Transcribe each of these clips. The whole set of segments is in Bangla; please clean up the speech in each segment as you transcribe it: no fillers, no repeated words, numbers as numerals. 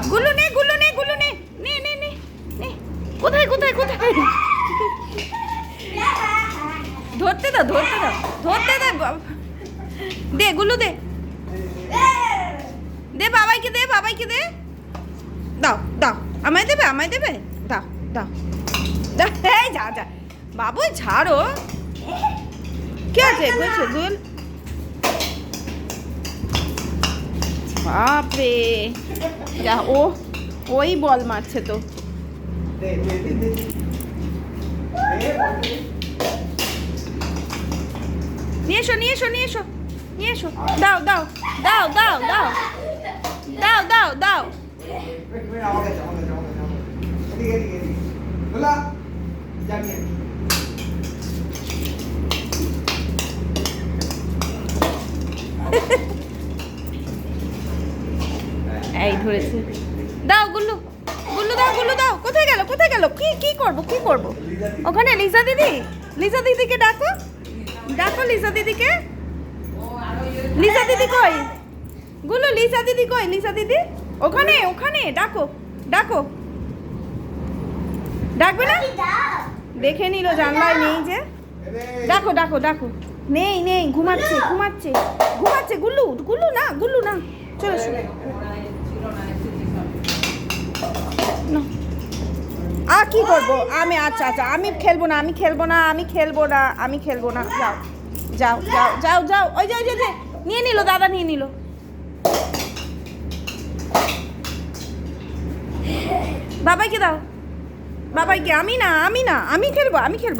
গুলু নে গুলু নে গুলু নে নে নে নে নে কোথায় কোথায় কোথায় ধরতে দাও ধরতে দাও ধরতে দে দে গুলু দে দে বাবাইকে দে বাবাইকে দে দাও দাও আমায় দেবে দাও দাও এই যা যা বাবু ছাড়ো কি আছে বুঝছো দুল বাপরে যা ও ওই বল মারছে তো নিয়ে এসো নিয়ে এসো নিয়ে এসো নিয়ে এসো দাও দাও দাও দাও দাও দাও দাও দাও এই ধরেছে দাও গুল্লু গুল্লু দাও গুল্লু দাও কোথায় গেল কি কি করব ওখানে লিজা দিদিকে ডাকো ডাকো লিজা দিদিকে লিজা দিদি কই গুল্লু লিজা দিদি কই লিজা দিদি ওখানে ওখানে ডাকো ডাকো ডাকবে না দেখে নিল জানলায় নেই যে ডাকো ডাকো ডাকো নেই নেই ঘুমাচ্ছে ঘুমাচ্ছে ঘুমাচ্ছে গুল্লু গুল্লু না চলো না আর কি করবো আমি আচ্ছা আচ্ছা আমি খেলবো না যাও যাও যাও যাও যাও ওই যে নিয়ে নিল দাদা নিয়ে নিল বাবাইকে দাও বাবাইকে আমি না আমি খেলবো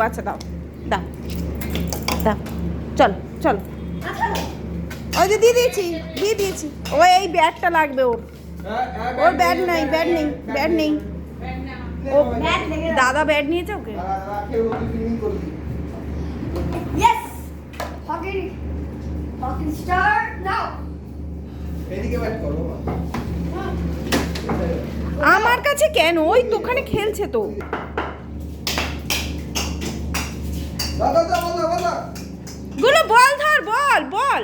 আচ্ছা দাও দাও দাও চল চল ওই যে দিয়ে দিয়েছি ওই এই ব্যাটটা লাগবে ওর ব্যাট নেই ও দাদা ব্যাট নিয়েছে ওকে Yes! Hockey start now! আমার কাছে কেন ওই তো ওখানে খেলছে তো গুলো বল ধর বল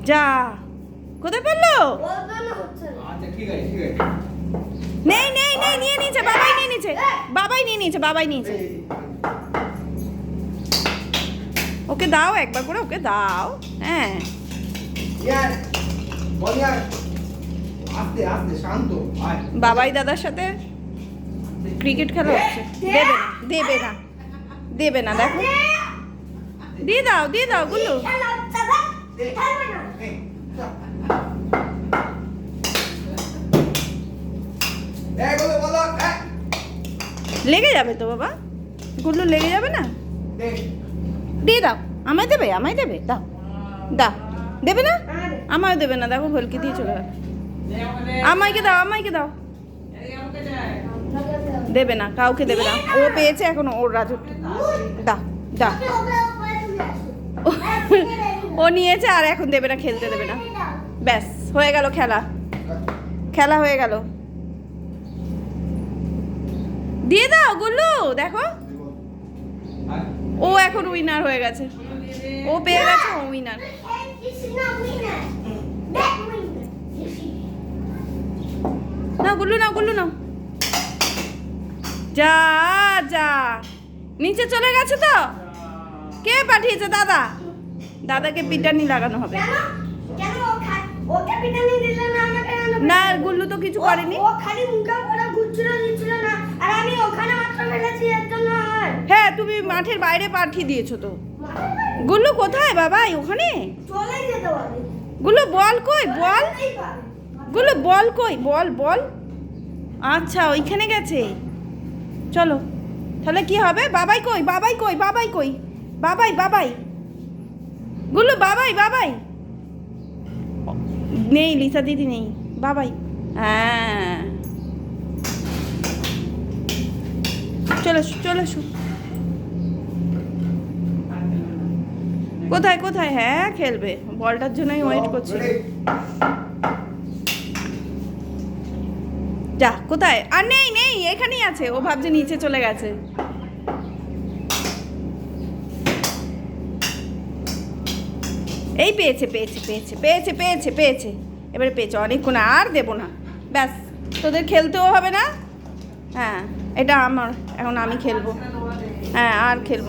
যা কোথায় পেলো নেই নিয়ে নিয়েছে বাবাই নিয়েছে ওকে দাও একবার করে ওকে দাও হ্যাঁ বাবাই দাদার সাথে ক্রিকেট খেলা হচ্ছে দেবে না দেখো দিয়ে দাও গুলো লেগে যাবে তো বাবা গুলো লেগে যাবে না দিয়ে দাও আমায় দেবে দাও দেবে না আমায় দেবে না দেখো ভলকি দিয়ে চলে গেল আমাইকে দাও দেবে না কাউকে দেবে না ও পেয়েছে এখন ওর রাজত্ব দাও ও নিয়েছে আর এখন দেবে না খেলতে দেবে না ব্যাস হয়ে গেল খেলা হয়ে গেল দিয়ে দাও গুল্লু দেখো ও এখন উইনার হয়ে গেছে ও পেয়ে গেছে ও উইনার না গুল্লু না যা নিচে চলে গেছে তো কে পাঠিয়েছে দাদাকে পিটানি লাগানো হবে না গুল্লু তো কিছু করেনি হ্যাঁ তুমি মাঠের বাইরে পাঠিয়ে দিয়েছো তো গুল্লু কোথায় বাবাই ওখানে গুল্লু বল কই বল আচ্ছা ওইখানে গেছে চলো তাহলে কি হবে বাবাই কই বাবাই গুল্লু বাবাই নেই লিসা দিদি নেই বাবাই হ্যাঁ চলে কোথায় হ্যাঁ খেলবে বলটার জন্যই ওয়েট করছি যা কোথায় আর নেই এখানেই আছে ও ভাবছে নিচে চলে গেছে এই পেয়েছে পেয়েছে পেয়েছে পেয়েছে পেয়েছে পেয়েছে এবারে পেয়েছে অনেকক্ষণ আর দেবো না ব্যাস তোদের খেলতেও হবে না হ্যাঁ এটা আমার এখন আমি খেলবো হ্যাঁ আর খেলবো